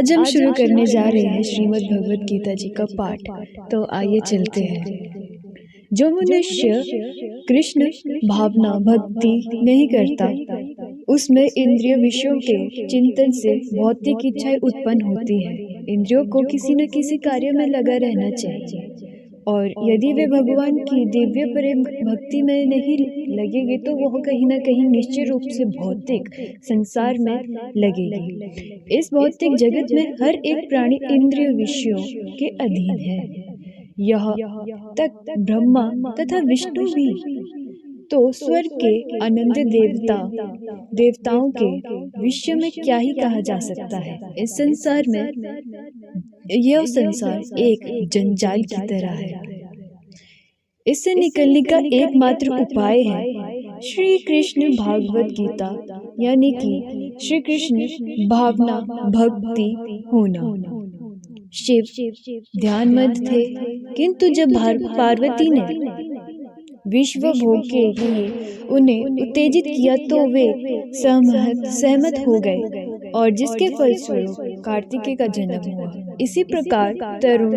आज हम शुरू करने जा रहे हैं श्रीमद् भगवत गीता जी का पाठ। तो आइए चलते हैं। जो मनुष्य कृष्ण भावना भक्ति नहीं करता, उसमें इंद्रिय विषयों के चिंतन से भौतिक इच्छाएं उत्पन्न होती है। इंद्रियों को किसी न किसी कार्य में लगा रहना चाहिए, और यदि वे भगवान की दिव्य प्रेम भक्ति में नहीं लगेंगे तो वह कहीं न कहीं निश्चित रूप से भौतिक संसार में लगेगी। इस भौतिक जगत में हर एक प्राणी इंद्रिय विषयों के अधीन है। यह तक ब्रह्मा तथा विष्णु भी तो स्वर्ग के अनंत देवताओं के विषय में क्या ही कहा जा सकता है। इस संसार में यह संसार एक जंजाल की तरह है। इससे निकलने का एकमात्र उपाय है श्री कृष्ण भागवत गीता, यानी कि श्री कृष्ण भावना भक्ति होना। शिव ध्यान मत थे, किंतु जब पार्वती ने विश्व भोग के लिए उन्हें उत्तेजित किया तो वे सहमत हो गए, और जिसके फलस्वरूप कार्तिकेय का जन्म हुआ। इसी प्रकार तरुण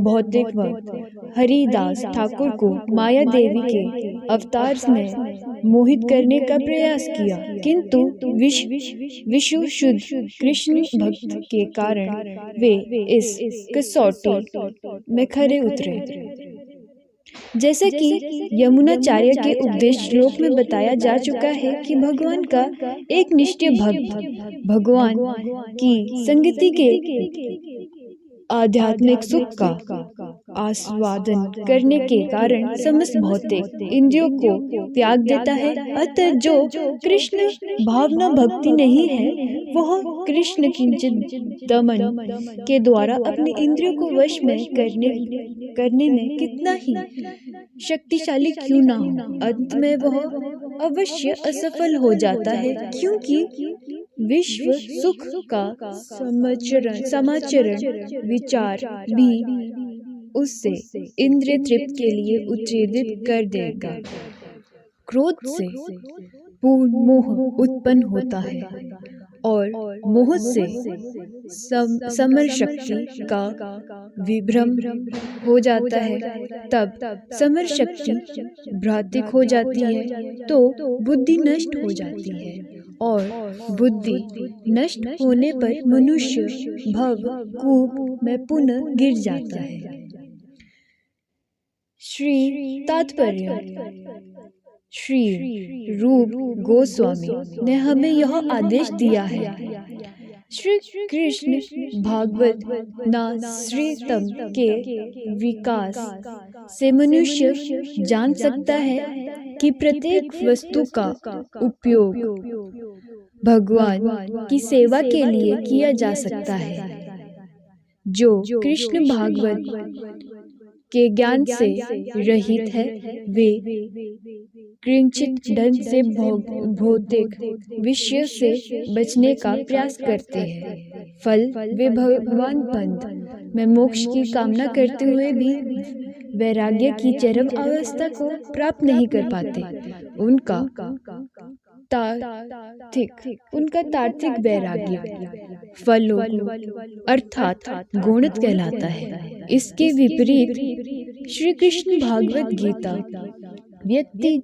भौतिक भक्त हरिदास ठाकुर को माया देवी के अवतार ने मोहित करने का प्रयास किया, किंतु विश्व शुद्ध कृष्ण भक्त के कारण वे इस कसौटी में खरे उतरे। जैसे कि यमुनाचार्य के उपदेश श्लोक में बताया जा चुका है कि भगवान का एक निष्ठिय भक्त भगवान की संगति के आध्यात्मिक सुख का आस्वादन करने के कारण समस्त भौतिक इंद्रियों को त्याग देता है। अतः जो कृष्ण भावना भक्ति नहीं है, वह कृष्ण किंचित दमन के द्वारा अपने इंद्रियों को वश में करने में कितना ही शक्तिशाली क्यों ना हो, अंत में वह अवश्य असफल हो जाता है, क्योंकि विश्व सुख का समाचरण विचार भी उससे इंद्रिय तृप्ति के लिए उत्तेजित कर देगा। क्रोध से पूर्ण मोह उत्पन्न होता है, और मोह से समर शक्ति का विभ्रम हो जाता है। तब समर शक्ति भ्रातिक हो जाती है, तो बुद्धि नष्ट हो जाती है, और बुद्धि नष्ट होने पर मनुष्य भव कूप में पुनः गिर जाता है। श्री तात्पर्य श्री रूप गोस्वामी ने हमें यह आदेश दिया है। श्री कृष्ण भागवत नाश्रितम के विकास से मनुष्य जान सकता है कि प्रत्येक वस्तु का उपयोग भगवान की सेवा के लिए किया जा सकता है। जो कृष्ण भागवत के ज्ञान से रहित है, वे किंचित ढंग से भौतिक विषय से बचने का प्रयास करते हैं। फल वे भगवान पद में मोक्ष की कामना करते हुए भी वैराग्य की चरम अवस्था को प्राप्त नहीं कर पाते। उनका तार्किक वैराग्य फलों अर्थात गुणित कहलाता है। इसके विपरीत श्री कृष्ण भागवत गीता व्यक्ति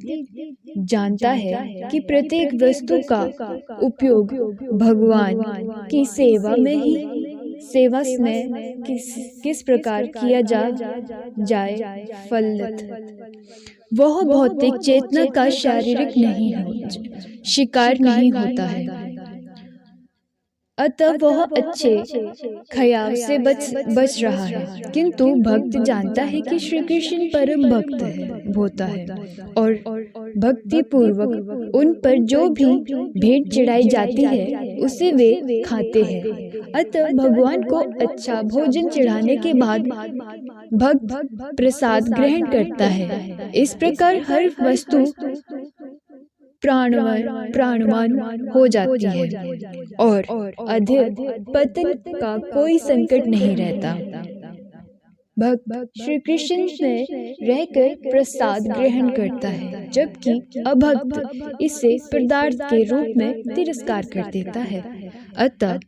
जानता है कि प्रत्येक वस्तु का उपयोग भगवान की सेवा में किस प्रकार किया जाए फलित वह भौतिक चेतना का शारीरिक शिकार नहीं होता है। अतः वह अच्छे ख्याल से बच रहा है, किंतु भक्त जानता है कि श्री कृष्ण परम भक्त होता है, और भक्ति पूर्वक उन पर जो भी भेंट चढ़ाई जाती है उसे वे खाते हैं। अतः भगवान को अच्छा भोजन चढ़ाने के बाद भक्त प्रसाद ग्रहण करता है। इस प्रकार हर वस्तु प्राणवान हो जाती है, और अधिक पतन का कोई संकट नहीं रहता। भक्त श्री कृष्ण में रहकर प्रसाद ग्रहण करता है, जबकि अभक्त इसे पदार्थ के रूप में तिरस्कार कर देता है। अतः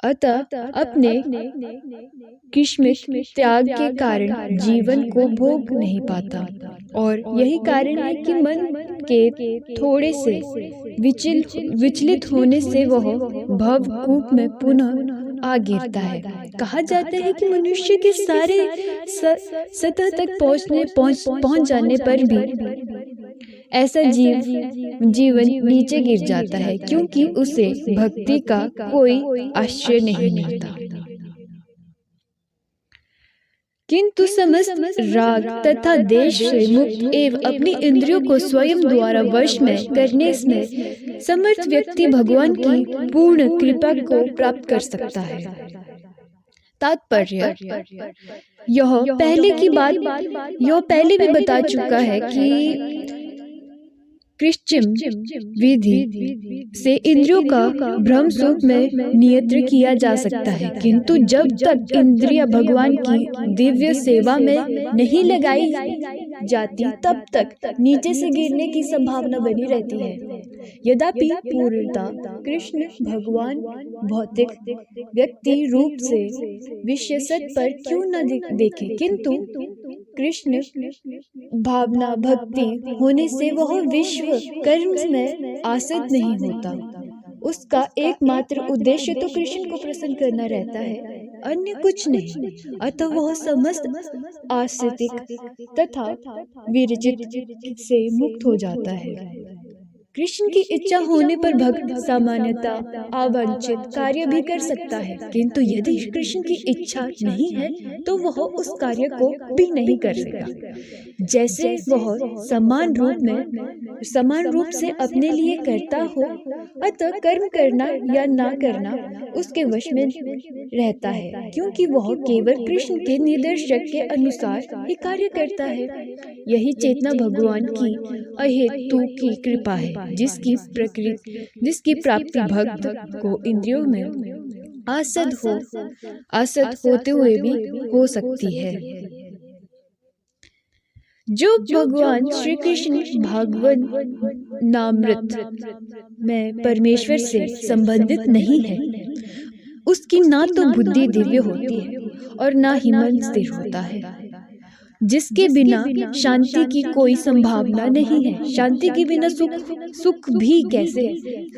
अतः अपने किस्मत त्याग के कारण जीवन को भोग नहीं पाता, और यही कारण है कि मन के थोड़े से विचलित होने से वह भवकूप में पुनः आ गिरता है। कहा जाता है कि मनुष्य के सारे सतह तक पहुंच जाने पर भी ऐसा जीवन नीचे गिर जाता है, क्योंकि उसे भक्ति का कोई आश्रय नहीं मिलता। किंतु समस्त राग तथा देश से मुक्त एवं अपनी इंद्रियों को स्वयं द्वारा वश में करने में समर्थ व्यक्ति भगवान की पूर्ण कृपा को प्राप्त कर सकता है। तात्पर्य यह पहले भी बता चुका है कि कृष्ण विधि से इंद्रियों का भ्रम सुख में नियंत्रण किया जा सकता है, किंतु जब तक इंद्रियां भगवान की दिव्य सेवा में नहीं लगाई जाती तब तक नीचे से गिरने की संभावना बनी रहती है। यद्यपि पूर्णतः कृष्ण भगवान भौतिक व्यक्ति रूप से विशेषत पर क्यों न देखे, किंतु कृष्ण भावना भक्ति होने से वह विश्व कर्म में आसक्त नहीं होता। उसका एकमात्र उद्देश्य तो कृष्ण को प्रसन्न करना रहता है, अन्य कुछ नहीं। अतः वह समस्त आसक्ति तथा विरजित से मुक्त हो जाता है। कृष्ण की इच्छा होने पर भक्त सामान्यतः अवांछित कार्य भी कर सकता है, किंतु यदि कृष्ण की इच्छा नहीं है तो वह उस कार्य को भी नहीं कर सकेगा। जैसे वह समान रूप से अपने लिए करता हो, अतः कर्म करना या ना करना उसके वश में रहता है, क्योंकि वह केवल कृष्ण के निर्देशक के अनुसार ही कार्य करता है। यही चेतना भगवान की अहेतु की कृपा है, जिसकी प्राप्ति भक्त को इंद्रियों में आसक्त होते हुए भी हो सकती है। जो भगवान श्री कृष्ण भागवत नामृत में परमेश्वर से संबंधित नहीं है, उसकी ना तो बुद्धि दिव्य होती है और ना ही मन स्थिर होता है, जिसके बिना शांति की कोई संभावना नहीं है। शांति के बिना सुख भी कैसे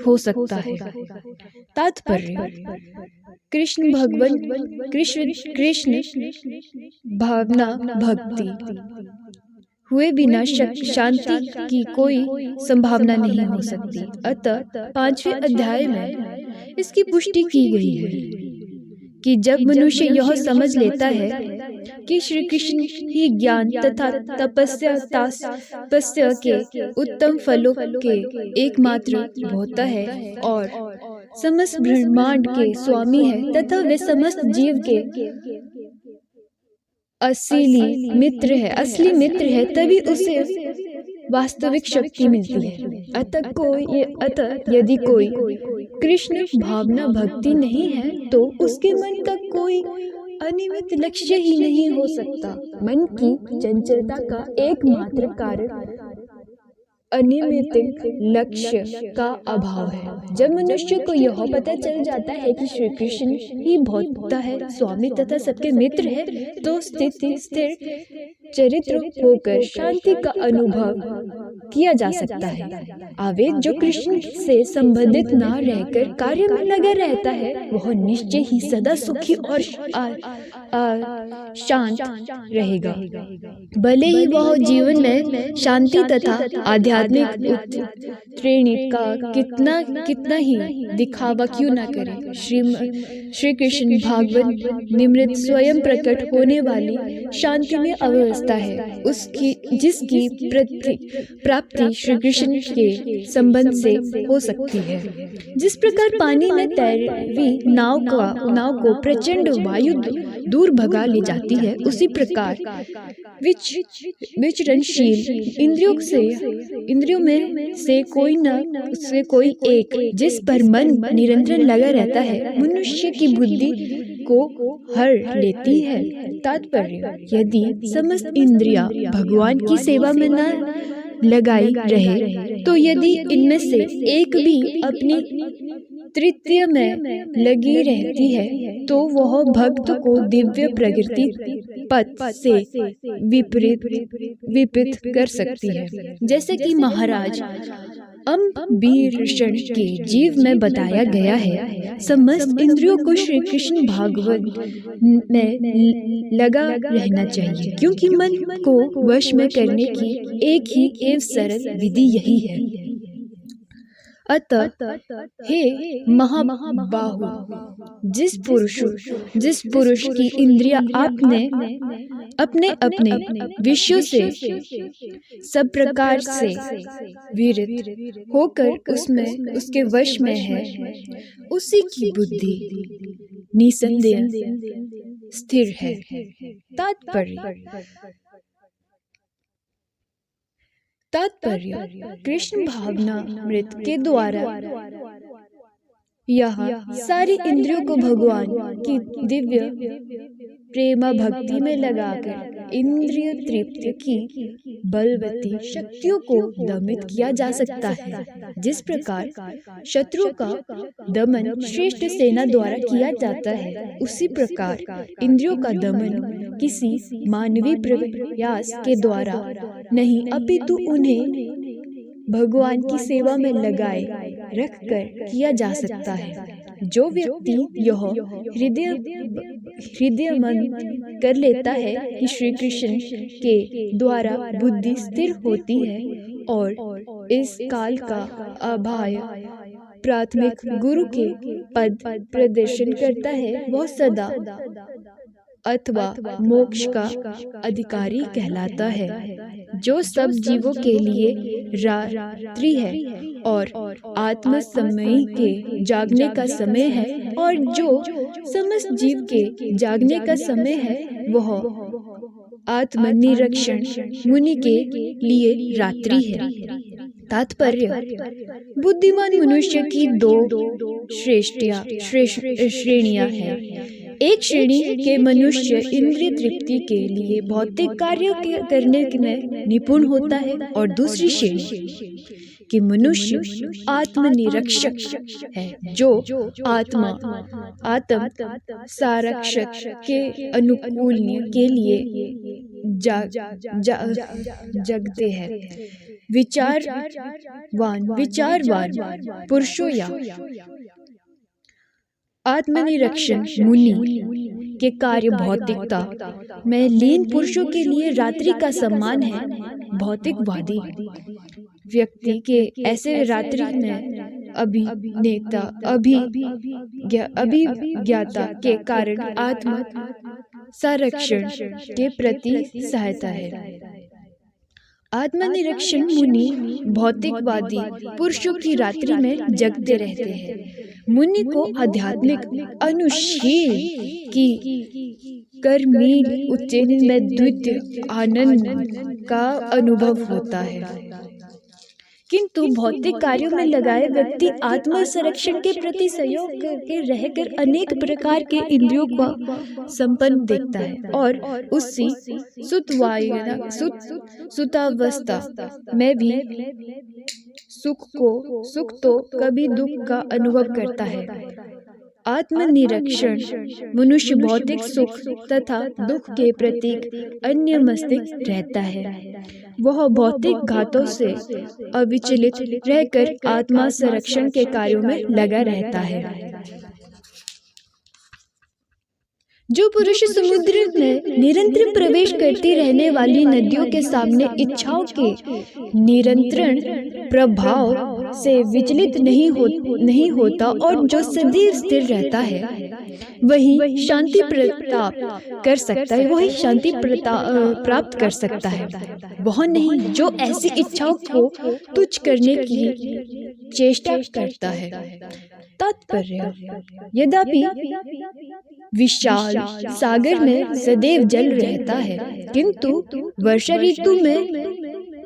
हो सकता है। तात्पर्य कृष्ण भावना भक्ति हुए बिना शांति की कोई संभावना नहीं हो सकती। अतः 5वें अध्याय में इसकी पुष्टि की गई है कि जब मनुष्य यह समझ लेता है कि श्री कृष्ण ही ज्ञान तथा तपस्या के उत्तम फलों के एकमात्र भोक्ता है और समस्त ब्रह्मांड के स्वामी है तथा वे समस्त जीव के असली मित्र है, तभी उसे वास्तविक शक्ति मिलती है। अतः यदि कोई कृष्ण भावना भक्ति नहीं है तो उसके मन का कोई अनियमित लक्ष्य ही नहीं हो सकता। मन की चंचलता का एकमात्र कारण अनियमित लक्ष्य का अभाव है। जब मनुष्य को यह पता चल जाता है कि श्री कृष्ण ही भोक्ता है, स्वामी तथा सबके मित्र है, तो स्थिर चरित्र होकर शांति का अनुभव किया जा सकता है। आवेग जो कृष्ण से संबंधित न रहकर कार्य में लगा रहता है, वह निश्चय ही सदा सुखी और शांत रहेगा। भले ही वह जीवन में शांति तथा आध्यात्मिक उत्प्रेरणा का कितना ही दिखावा क्यों न करे। श्री कृष्ण भागवत निम्रत स्वयं प्रकट होने वाली शांति में अवस्था है, जिसकी प्राप्ति श्री कृष्ण के संबंध से हो सकती है। जिस प्रकार पानी में तैरती नाव को प्रचंड वायु दूर भगा ले जाती है, उसी प्रकार विचरणशील इंद्रियों में से कोई एक जिस पर मन निरंतर लगा रहता है, मनुष्य की बुद्धि को हर लेती है। तात्पर्य यदि समस्त इंद्रियां भगवान की सेवा में न लगाई रहे, तो यदि इनमें से एक भी अपनी तृतीय में लगी रहती है तो वह भक्त को दिव्य प्रकृति पथ से विपरीत कर सकती है। जैसे कि महाराज अम्बरीषण के जीव में बताया गया है, समस्त इंद्रियों को श्री कृष्ण भागवत में लगा रहना चाहिए, क्योंकि मन को वश में करने की एक ही एवं सरल विधि यही है। अतः हे महाबाहु, जिस पुरुष की इंद्रियां अपने विषयों से सब प्रकार से विरत होकर उसके वश में है, उसी की बुद्धि निसंदेह स्थिर है। तात्पर्य कृष्ण भावनामृत के द्वारा यहाँ सारी इंद्रियों को भगवान की दिव्य प्रेमा भक्ति में लगाकर इंद्रिय तृप्ति की बलवती शक्तियों को दमित किया जा सकता है। जिस प्रकार शत्रु का दमन श्रेष्ठ सेना द्वारा किया जाता है, उसी प्रकार इंद्रियों का दमन किसी मानवीय प्रयास के द्वारा नहीं, अपितु उन्हें भगवान की सेवा में लगाए रखकर किया जा सकता है। जो व्यक्ति यह हृदय मन कर लेता है कि श्री कृष्ण के द्वारा बुद्धि स्थिर होती है और इस काल का अभय प्राथमिक गुरु के पद प्रदर्शन करता है, वह सदा अथवा मोक्ष का अधिकारी कहलाता है। जो सब जीवों के लिए रात्रि है और आत्म समय के जागने का समय है, और जो समस्त जीव के जागने का समय है, वह आत्मनिरीक्षण मुनि के लिए रात्रि है। तात्पर्य बुद्धिमान मनुष्य की दो श्रेणियां हैं। एक श्रेणी के मनुष्य इंद्रिय तृप्ति के लिए भौतिक कार्य करने में निपुण होता है, और दूसरी श्रेणी कि मनुष्य आत्मनिरीक्षक है, जो आत्म सारक्षक के अनुकूल के लिए जगते हैं। विचारवान पुरुषों या आत्मनिरीक्षण मुनि के कार्य भौतिकता में लीन पुरुषों के लिए रात्रि का सम्मान है। भौतिकवादी व्यक्ति के ऐसे रात्रि में अभिज्ञता के कारण आत्म संरक्षण के प्रति सहायता है। आत्मनिरीक्षण मुनि भौतिकवादी पुरुषों की रात्रि में जगते रहते हैं। मुनि को आध्यात्मिक अनुशील की कर्मील उच्चैन में द्वितीय आनंद का अनुभव होता है, किंतु भौतिक कार्यों में लगाए व्यक्ति आत्म संरक्षण के प्रति सहयोग करके रहकर अनेक प्रकार के इंद्रियों को संपन्न देखता है, और उसी सुतावस्था में भी सुख तो कभी दुख का अनुभव करता है। आत्मनिरीक्षण मनुष्य भौतिक सुख तथा दुख के प्रतीक अन्य मस्तिष्क रहता है। वह भौतिक घातों से अविचलित रहकर आत्मा संरक्षण के कार्यों में लगा रहता है। जो पुरुष समुद्र में निरंतर प्रवेश करती रहने वाली नदियों के सामने इच्छाओं के निरंतर प्रभाव से विचलित नहीं होता और जो सदैव स्थिर रहता है, वही शांति प्राप्त कर सकता है। वह नहीं जो ऐसी इच्छाओं को तुच्छ करने की चेष्टा करता है। तात्पर्य यद्यपि विशाल सागर में सदैव जल रहता है, किंतु वर्षा ऋतु में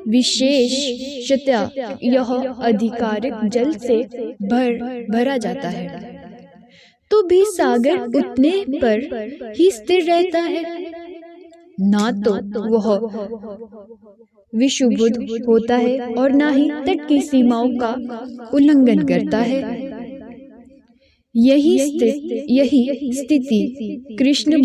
विशेषतः यह अधिकारिक जल से भरा जाता है, तो भी सागर उतने पर ही स्थिर रहता है। ना तो वह विषुबुद्ध होता है और ना ही तट की सीमाओं का उल्लंघन करता है। यही स्थिति कृष्ण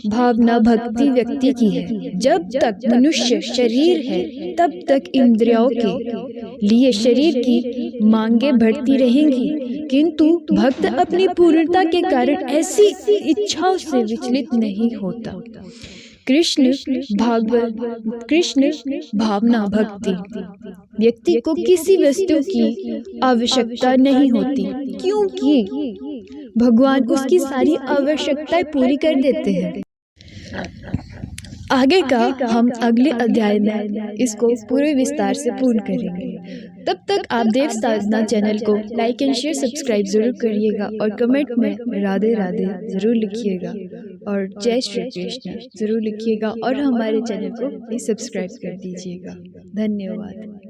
भावना भक्ति व्यक्ति की है। जब तक मनुष्य शरीर है तब तक इंद्रियों के लिए शरीर की मांगे बढ़ती रहेंगी, किंतु भक्त अपनी पूर्णता के कारण ऐसी इच्छाओं से विचलित नहीं होता। कृष्ण भावना भक्ति व्यक्ति को किसी वस्तु की आवश्यकता नहीं होती, क्योंकि भगवान उसकी सारी आवश्यकताएं पूरी कर देते हैं। आगे का हम अगले अध्याय में इसको पूरे विस्तार से पूर्ण करेंगे। तब तक आप देव साधना चैनल को लाइक एंड शेयर सब्सक्राइब जरूर करिएगा और कमेंट में राधे राधे जरूर लिखिएगा और जय श्री कृष्ण जरूर लिखिएगा और हमारे चैनल को भी सब्सक्राइब कर दीजिएगा। धन्यवाद।